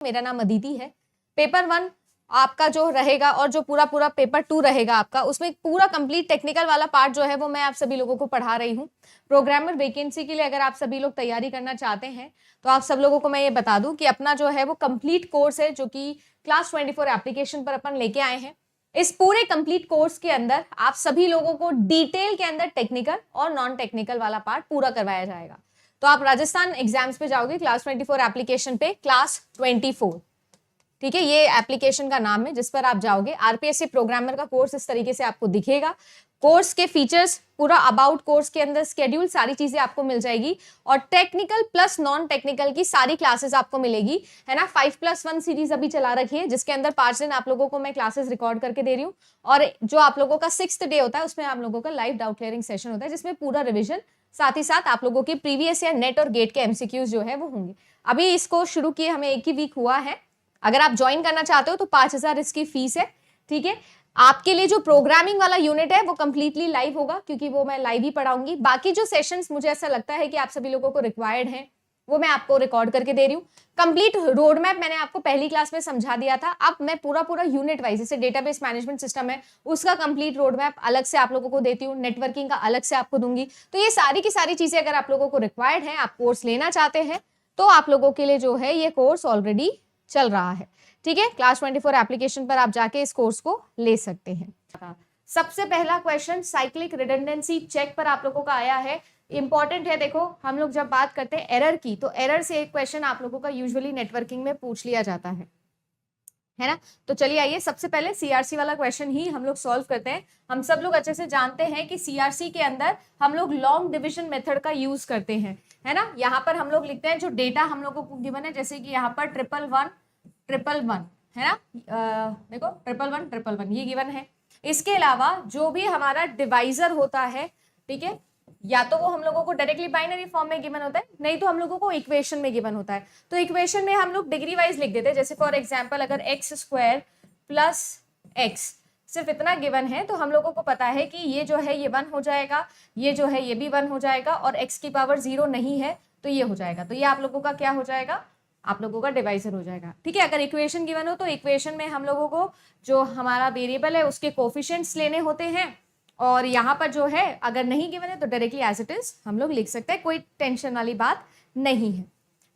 मेरा नाम अदिति है। पेपर 1 आपका जो रहेगा और जो पूरा पेपर 2 रहेगा आपका, उसमें पूरा कंप्लीट टेक्निकल वाला पार्ट जो है वो मैं आप सभी लोगों को पढ़ा रही हूँ। प्रोग्रामर वैकेंसी के लिए अगर आप सभी लोग तैयारी करना चाहते हैं तो आप सब लोगों को मैं ये बता दूं कि अपना जो है वो कंप्लीट कोर्स है जो कि क्लास 24 एप्लीकेशन पर अपन लेके आए हैं। इस पूरे कंप्लीट कोर्स के अंदर आप सभी लोगों को डिटेल के अंदर टेक्निकल और नॉन टेक्निकल वाला पार्ट पूरा करवाया जाएगा। तो आप राजस्थान एग्जाम्स पे जाओगे क्लास 24 एप्लीकेशन पे, क्लास 24, ठीक है, ये एप्लीकेशन का नाम है जिस पर आप जाओगे। आरपीएससी प्रोग्रामर का कोर्स इस तरीके से आपको दिखेगा। कोर्स के फीचर्स, पूरा अबाउट कोर्स के अंदर स्केड्यूल, सारी चीजें आपको मिल जाएगी और टेक्निकल प्लस नॉन टेक्निकल की सारी क्लासेस आपको मिलेगी, है ना। 5+1 सीरीज अभी चला रखी है जिसके अंदर 5 दिन आप लोगों को मैं क्लासेस रिकॉर्ड करके दे रही हूँ और जो आप लोगों का 6th डे होता है उसमें आप लोगों का लाइव डाउट क्लियरिंग सेशन होता है जिसमें पूरा रिविजन, साथ ही साथ आप लोगों की प्रीवियस या नेट और गेट के एमसीक्यूज जो है वो होंगे। अभी इसको शुरू किए हमें 1 ही वीक हुआ है। अगर आप ज्वाइन करना चाहते हो तो 5000 इसकी फीस है, ठीक है। आपके लिए जो प्रोग्रामिंग वाला यूनिट है वो कंप्लीटली लाइव होगा क्योंकि वो मैं लाइव ही पढ़ाऊंगी। बाकी जो सेशंस मुझे ऐसा लगता है कि आप सभी लोगों को रिक्वायर्ड हैं वो मैं आपको रिकॉर्ड करके दे रही हूँ। कंप्लीट रोड मैप मैंने आपको पहली क्लास में समझा दिया था। अब मैं पूरा यूनिट वाइज, जैसे डेटाबेस मैनेजमेंट सिस्टम है उसका कंप्लीट रोड मैप अलग से आप लोगों को देती हूँ, नेटवर्किंग का अलग से आपको दूंगी। तो ये सारी की सारी चीजें अगर आप लोगों को रिक्वायर्ड है, आप कोर्स लेना चाहते हैं तो आप लोगों के लिए जो है ये कोर्स ऑलरेडी चल रहा है, ठीक है। क्लास 24 एप्लीकेशन पर आप जाके इस कोर्स को ले सकते हैं। सबसे पहला क्वेश्चन साइक्लिक रिडंडेंसी चेक पर आप लोगों का आया है, इंपॉर्टेंट है। देखो हम लोग जब बात करते हैं एरर की तो एरर से एक क्वेश्चन आप लोगों का यूजुअली नेटवर्किंग में पूछ लिया जाता है ना। तो चलिए आइए सबसे पहले सीआरसी वाला क्वेश्चन ही हम लोग सॉल्व करते हैं। हम सब लोग अच्छे से जानते हैं कि सीआरसी के अंदर हम लोग लॉन्ग डिविजन मेथड का यूज करते हैं, है ना। यहाँ पर हम लोग लिखते हैं जो डेटा हम लोगों को गिवन है, जैसे कि यहाँ पर 111 है ना, देखो 111 ये गिवन है। इसके अलावा जो भी हमारा डिवाइजर होता है, ठीक है, या तो वो हम लोगों को डायरेक्टली बाइनरी फॉर्म में गिवन होता है, नहीं तो हम लोगों को इक्वेशन में गिवन होता है। तो इक्वेशन में हम लोग डिग्री वाइज लिख देते हैं, जैसे फॉर एग्जांपल अगर x² + x सिर्फ इतना गिवन है तो हम लोगों को पता है कि ये जो है ये 1 हो जाएगा, ये जो है ये भी 1 हो जाएगा और x की पावर 0 नहीं है तो ये हो जाएगा। तो ये आप लोगों का क्या हो जाएगा, आप लोगों का डिवाइजर हो जाएगा, ठीक है। अगर इक्वेशन गिवन हो तो इक्वेशन में हम लोगों को जो हमारा वेरिएबल है उसके कोफिशिएंट्स लेने होते हैं और यहाँ पर जो है अगर नहीं गिवन है तो डायरेक्टली एज इट इज हम लोग लिख सकते हैं, कोई टेंशन वाली बात नहीं है,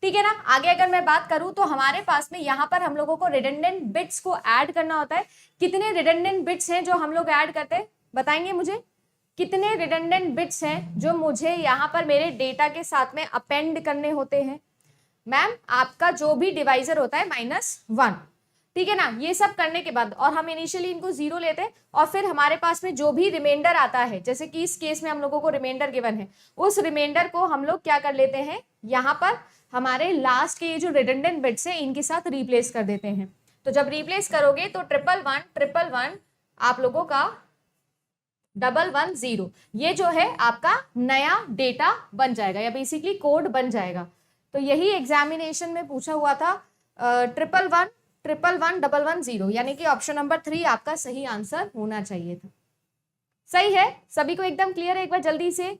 ठीक है ना। आगे अगर मैं बात करूं तो हमारे पास में यहाँ पर हम लोगों को रिडंडेंट बिट्स को ऐड करना होता है। कितने रिडंडेंट बिट्स हैं जो हम लोग ऐड करते हैं, बताएंगे मुझे कितने रिडंडेंट बिट्स हैं जो मुझे यहाँ पर मेरे डेटा के साथ में अपेंड करने होते हैं। मैम आपका जो भी डिवाइजर होता है -1, ठीक है ना। ये सब करने के बाद और हम इनिशियली इनको 0 लेते हैं और फिर हमारे पास में जो भी रिमाइंडर आता है, जैसे कि इस केस में हम लोगों को रिमाइंडर गिवन है, उस रिमाइंडर को हम लोग क्या कर लेते हैं, यहाँ पर हमारे लास्ट के ये जो रिडंडेंट बिट्स है इनके साथ रिप्लेस कर देते हैं। तो जब रिप्लेस करोगे तो 111 आप लोगों का 110 ये जो है आपका नया डेटा बन जाएगा या बेसिकली कोड बन जाएगा। तो यही एग्जामिनेशन में पूछा हुआ था 111 यानी कि ऑप्शन नंबर 3 आपका सही आंसर होना चाहिए था। सही है, सभी को एकदम क्लियर है, एक बार जल्दी से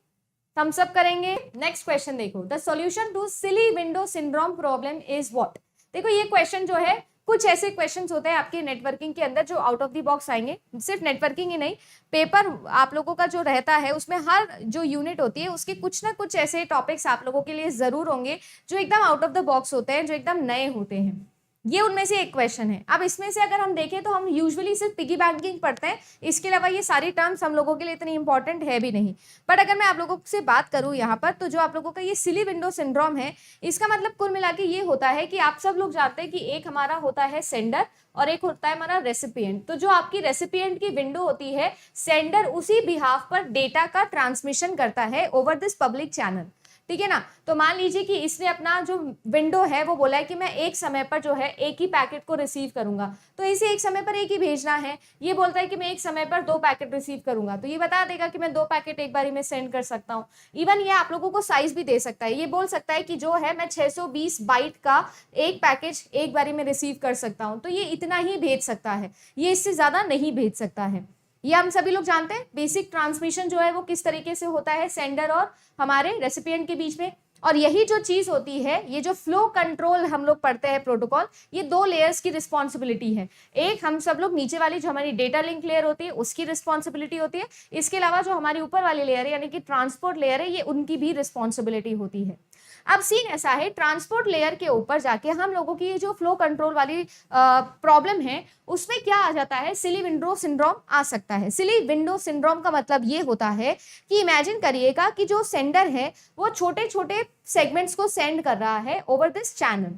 थम्स अप करेंगे। नेक्स्ट क्वेश्चन देखो, the solution to silly window syndrome problem is what. देखो ये क्वेश्चन जो है, कुछ ऐसे क्वेश्चंस होते हैं आपके नेटवर्किंग के अंदर जो आउट ऑफ द बॉक्स आएंगे। सिर्फ नेटवर्किंग ही नहीं, पेपर आप लोगों का जो रहता है उसमें हर जो यूनिट होती है उसके कुछ ना कुछ ऐसे टॉपिक्स आप लोगों के लिए जरूर होंगे जो एकदम आउट ऑफ द बॉक्स होते हैं, जो एकदम नए होते हैं। ये उनमें से एक क्वेश्चन है। अब इसमें से अगर हम देखें तो हम यूजुअली सिर्फ पिगी बैंकिंग पढ़ते हैं, इसके अलावा ये सारी टर्म्स हम लोगों के लिए इतनी इंपॉर्टेंट है भी नहीं। बट अगर मैं आप लोगों से बात करूं यहाँ पर, तो जो आप लोगों का ये सिली विंडो सिंड्रोम है, इसका मतलब कुल मिला के ये होता है कि आप सब लोग जानते हैं कि एक हमारा होता है सेंडर और एक होता है हमारा रेसिपिएंट। तो जो आपकी रेसिपिएंट की विंडो होती है, सेंडर उसी बिहाफ पर डेटा का ट्रांसमिशन करता है ओवर दिस पब्लिक चैनल, ठीक है ना। तो मान लीजिए कि इसने अपना जो विंडो है वो बोला है कि मैं एक समय पर जो है एक ही पैकेट को रिसीव करूंगा, तो इसे एक समय पर एक ही भेजना है। ये बोलता है कि मैं एक समय पर 2 पैकेट रिसीव करूंगा, तो ये बता देगा कि मैं 2 पैकेट एक बारी में सेंड कर सकता हूँ। इवन ये आप लोगों को साइज भी दे सकता है, ये बोल सकता है कि जो है मैं 620 बाइट का एक पैकेज एक बारी में रिसीव कर सकता हूँ, तो ये इतना ही भेज सकता है, ये इससे ज्यादा नहीं भेज सकता है। ये हम सभी लोग जानते हैं बेसिक ट्रांसमिशन जो है वो किस तरीके से होता है सेंडर और हमारे रेसिपिएंट के बीच में। और यही जो चीज होती है, ये जो फ्लो कंट्रोल हम लोग पढ़ते हैं प्रोटोकॉल, ये 2 लेयर्स की रिस्पॉन्सिबिलिटी है। एक हम सब लोग नीचे वाली जो हमारी डेटा लिंक लेयर होती है उसकी रिस्पॉन्सिबिलिटी होती है, इसके अलावा जो हमारी ऊपर वाली लेयर है यानी कि ट्रांसपोर्ट लेयर है, ये उनकी भी रिस्पॉन्सिबिलिटी होती है। अब सीन ऐसा है, ट्रांसपोर्ट लेयर के ऊपर जाके हम लोगों की जो फ्लो कंट्रोल वाली प्रॉब्लम है उसमें क्या आ जाता है, सिली विंडो सिंड्रोम आ सकता है। सिली विंडो सिंड्रोम का मतलब ये होता है कि इमेजिन करिएगा कि जो सेंडर है वो छोटे छोटे सेगमेंट्स को सेंड कर रहा है over this channel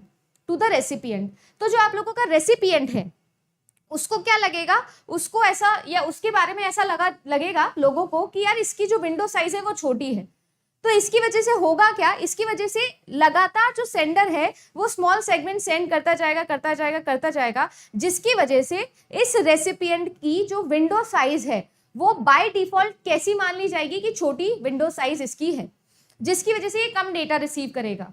to the recipient. तो जो आप लोगों का रेसिपिएंट है उसको क्या लगेगा, उसको ऐसा या उसके बारे में ऐसा लगेगा लोगों को कि यार इसकी जो विंडो साइज है वो छोटी है। तो इसकी वजह से होगा क्या, इसकी वजह से लगातार जो सेंडर है वो स्मॉल सेगमेंट सेंड करता जाएगा, जिसकी वजह से इस रेसिपिएंट की जो विंडो साइज है वो बाय डिफॉल्ट कैसी मान ली जाएगी कि छोटी विंडो साइज इसकी है, जिसकी वजह से ये कम डेटा रिसीव करेगा।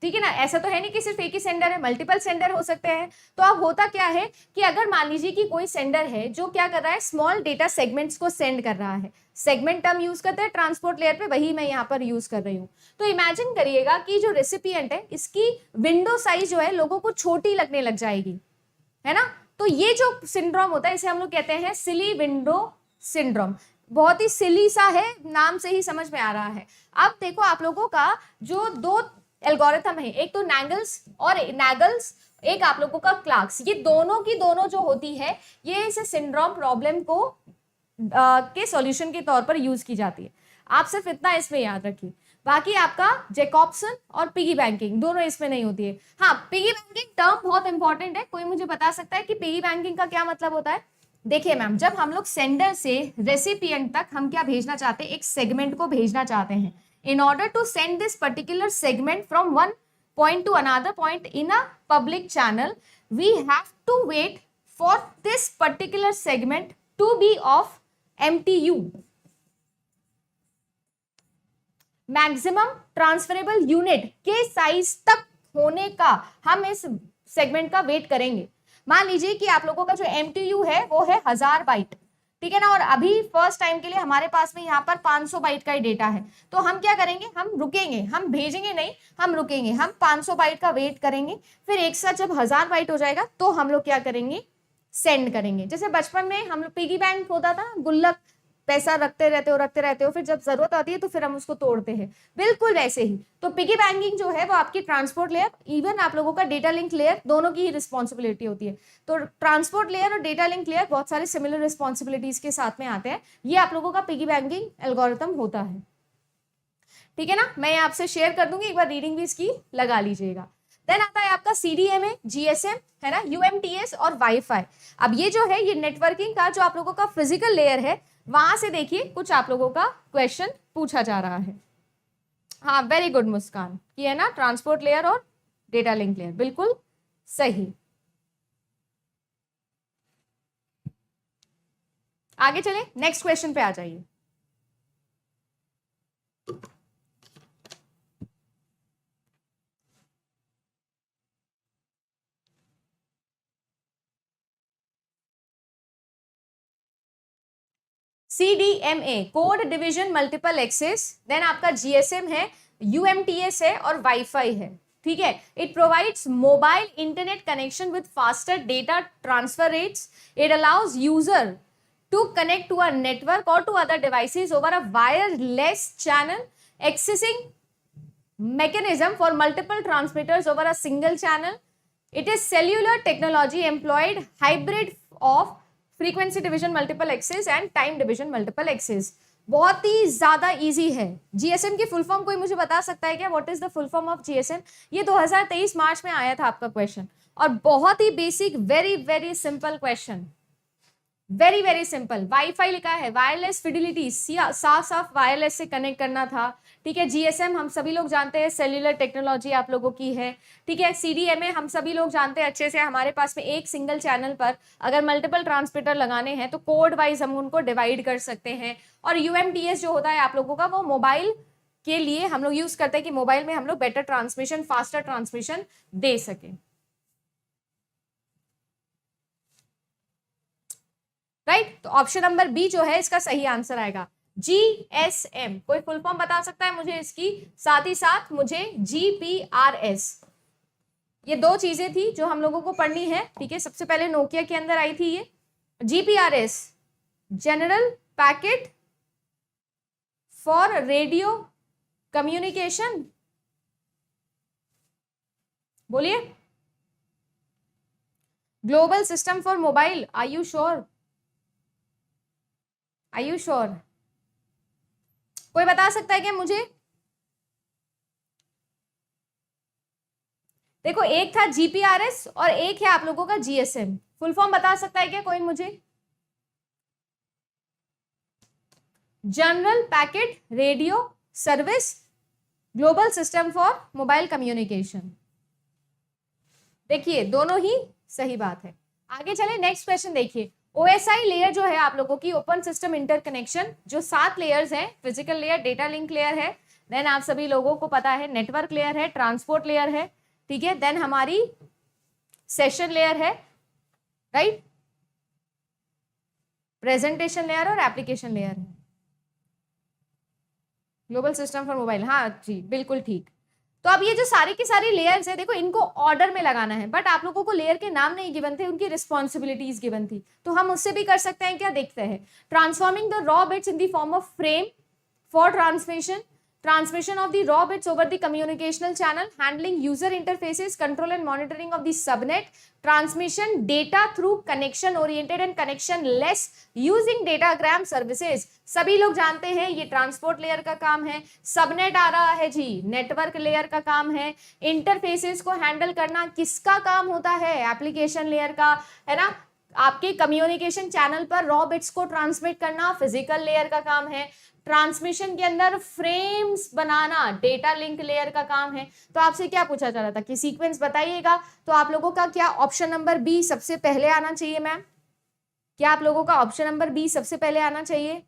ठीक है ना, ऐसा तो है नहीं कि सिर्फ एक ही सेंडर है, मल्टीपल सेंडर हो सकते हैं। तो अब होता क्या है कि अगर मान लीजिए कि कोई सेंडर है जो क्या कर रहा है, स्मॉल डेटा सेगमेंट्स को सेंड कर रहा है, सेगमेंट टर्म यूज करते हैं ट्रांसपोर्ट लेयर पे, वही मैं यहाँ पर यूज कर रही हूँ। तो इमेजिन करिएगा कि जो रेसिपिएंट है इसकी विंडो साइज जो है लोगों को छोटी लगने लग जाएगी, है ना। तो ये जो सिंड्रोम होता है इसे हम लोग कहते हैं सिली विंडो सिंड्रोम। बहुत ही सिली सा है, नाम से ही समझ में आ रहा है। अब देखो आप लोगों का जो 2 एल्गोरिथम है, एक तो नैगल्स, एक आप लोगों का क्लार्क्स, ये दोनों की दोनों जो होती है ये इस सिंड्रोम प्रॉब्लम को के सॉल्यूशन के तौर पर यूज की जाती है। आप सिर्फ इतना इसमें याद रखिए, बाकी आपका जैकॉब्सन और पिगी बैंकिंग दोनों इसमें नहीं होती है। हाँ, पिगी बैंकिंग टर्म बहुत इंपॉर्टेंट है, कोई मुझे बता सकता है कि पिगी बैंकिंग का क्या मतलब होता है। देखिए मैम, जब हम लोग सेंडर से रेसिपिएंट तक हम क्या भेजना चाहते हैं, एक सेगमेंट को भेजना चाहते हैं। In order to send this particular segment from one point to another point in a public channel, we have to wait for this particular segment to be of MTU, maximum transferable unit के size तक होने का हम इस segment का wait करेंगे। मान लीजिए कि आप लोगों का जो MTU है वो है 1000 बाइट, ठीक है ना, और अभी फर्स्ट टाइम के लिए हमारे पास में यहाँ पर 500 बाइट का ही डेटा है। तो हम क्या करेंगे, हम रुकेंगे, हम भेजेंगे नहीं, हम रुकेंगे, हम 500 बाइट का वेट करेंगे, फिर एक साथ जब 1000 बाइट हो जाएगा तो हम लोग क्या करेंगे, सेंड करेंगे। जैसे बचपन में हम लोग पिगी बैंक होता था, गुल्लक, पैसा रखते रहते हो, फिर जब जरूरत आती है तो फिर हम उसको तोड़ते हैं, बिल्कुल वैसे ही। तो पिगी बैंकिंग जो है वो आपकी ट्रांसपोर्ट लेयर, इवन आप लोगों का डेटा लिंक लेयर, दोनों की ही रिस्पॉन्सिबिलिटी होती है। तो ट्रांसपोर्ट लेयर और डेटा लिंक लेयर बहुत सारे सिमिलर रिस्पॉन्सिबिलिटीज के साथ में आते हैं। ये आप लोगों का पिगी बैंकिंग एल्गोरिथम होता है, ठीक है ना। मैं आपसे शेयर कर दूंगी, एक बार रीडिंग भी इसकी लगा लीजिएगा। देन आता है आपका CDMA, GSM, है ना, UMTS और वाईफाई। अब ये जो है ये नेटवर्किंग का जो आप लोगों का फिजिकल लेयर है, वहां से देखिए कुछ आप लोगों का क्वेश्चन पूछा जा रहा है। हाँ, वेरी गुड मुस्कान, ये है ना ट्रांसपोर्ट लेयर और डेटा लिंक लेयर, बिल्कुल सही। आगे चले, नेक्स्ट क्वेश्चन पे आ जाइए। CDMA, code division multiple access. Then आपका GSM है, UMTS है और वाईफाई है, ठीक है। It provides mobile internet connection with faster data transfer rates. It allows user to connect to a network or to other devices over a wireless channel, accessing mechanism for multiple transmitters over a single channel. It is cellular technology employed hybrid of frequency division multiple access and time division multiple access. बहुत ही ज्यादा easy है। GSM की full form कोई मुझे बता सकता है क्या, what is the full form of GSM? ये 2023 मार्च में आया था आपका क्वेश्चन, और बहुत ही basic, very very simple question, very very simple. WiFi लिखा है, वायरलेस फिडिलिटी, साफ साफ वायरलेस से कनेक्ट करना था, ठीक है। GSM हम सभी लोग जानते हैं, सेल्यूलर टेक्नोलॉजी आप लोगों की है, ठीक है। CDMA हम सभी लोग जानते हैं अच्छे से, हमारे पास में एक सिंगल चैनल पर अगर मल्टीपल ट्रांसमीटर लगाने हैं तो कोड वाइज हम उनको डिवाइड कर सकते हैं। और UMTS जो होता है आप लोगों का, वो मोबाइल के लिए हम लोग यूज करते हैं कि मोबाइल में हम लोग बेटर ट्रांसमिशन, फास्टर ट्रांसमिशन दे सके, राइट। तो ऑप्शन नंबर बी जो है इसका सही आंसर आएगा। GSM, कोई फुल फॉर्म बता सकता है मुझे इसकी? साथ ही साथ मुझे GPRS, ये दो चीजें थी जो हम लोगों को पढ़नी है, ठीक है। सबसे पहले नोकिया के अंदर आई थी ये GPRS, general packet for radio communication, बोलिए। Global system for mobile, are you sure? Are you sure? कोई बता सकता है क्या मुझे? देखो एक था GPRS और एक है आप लोगों का GSM, फुल फॉर्म बता सकता है क्या कोई मुझे? General packet radio service global system for mobile communication. देखिए दोनों ही सही बात है। आगे चले, नेक्स्ट क्वेश्चन देखिए। OSI लेयर जो है आप लोगों की, ओपन सिस्टम इंटरकनेक्शन, जो 7 लेयर्स हैं, physical layer, data link layer है, देन आप सभी लोगों को पता है नेटवर्क लेयर है, ट्रांसपोर्ट लेयर है, ठीक है, देन हमारी सेशन लेयर है, राइट, प्रेजेंटेशन लेयर और एप्लीकेशन लेयर है, ग्लोबल सिस्टम फॉर मोबाइल। हाँ जी बिल्कुल ठीक। तो अब ये जो सारी की सारी लेयर्स है, देखो इनको ऑर्डर में लगाना है, बट आप लोगों को लेयर के नाम नहीं गिवन थे, उनकी रिस्पॉन्सिबिलिटीज गिवन थी, तो हम उससे भी कर सकते हैं क्या, देखते हैं। Transforming the raw bits in the form of frame for transmission of the raw bits over the communicational channel, handling user interfaces, control and monitoring of the subnet, transmission data through connection oriented and connection less using datagram services। सभी लोग जानते हैं ये transport layer का काम है, subnet आ रहा है जी, नेटवर्क लेयर का काम है, इंटरफेसेस को हैंडल करना किसका काम होता है, एप्लीकेशन लेयर का, है ना। आपके कम्युनिकेशन चैनल पर रॉ बिट्स को ट्रांसमिट करना फिजिकल लेयर का काम है, ट्रांसमिशन के अंदर फ्रेम्स बनाना डेटा लिंक लेयर का काम है। तो आपसे क्या पूछा जा रहा था कि सीक्वेंस बताइएगा, तो आप लोगों का क्या ऑप्शन नंबर बी सबसे पहले आना चाहिए मैम? क्या आप लोगों का ऑप्शन नंबर बी सबसे पहले आना चाहिए?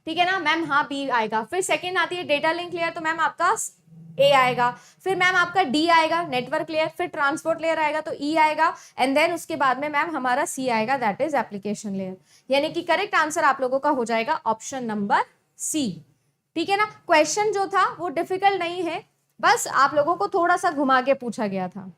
ठीक है ना मैम, हाँ बी आएगा। फिर सेकंड आती है डेटा लिंक लेयर, तो मैम आपका ए आएगा। फिर मैम आपका डी आएगा नेटवर्क लेयर, फिर ट्रांसपोर्ट लेयर आएगा तो ई आएगा, एंड देन उसके बाद में मैम हमारा सी आएगा, दैट इज एप्लीकेशन लेयर। यानी कि करेक्ट आंसर आप लोगों का हो जाएगा ऑप्शन नंबर सी। ठीक है ना। क्वेश्चन जो था वो डिफिकल्ट नहीं है, बस आप लोगों को थोड़ा सा घुमा के पूछा गया था।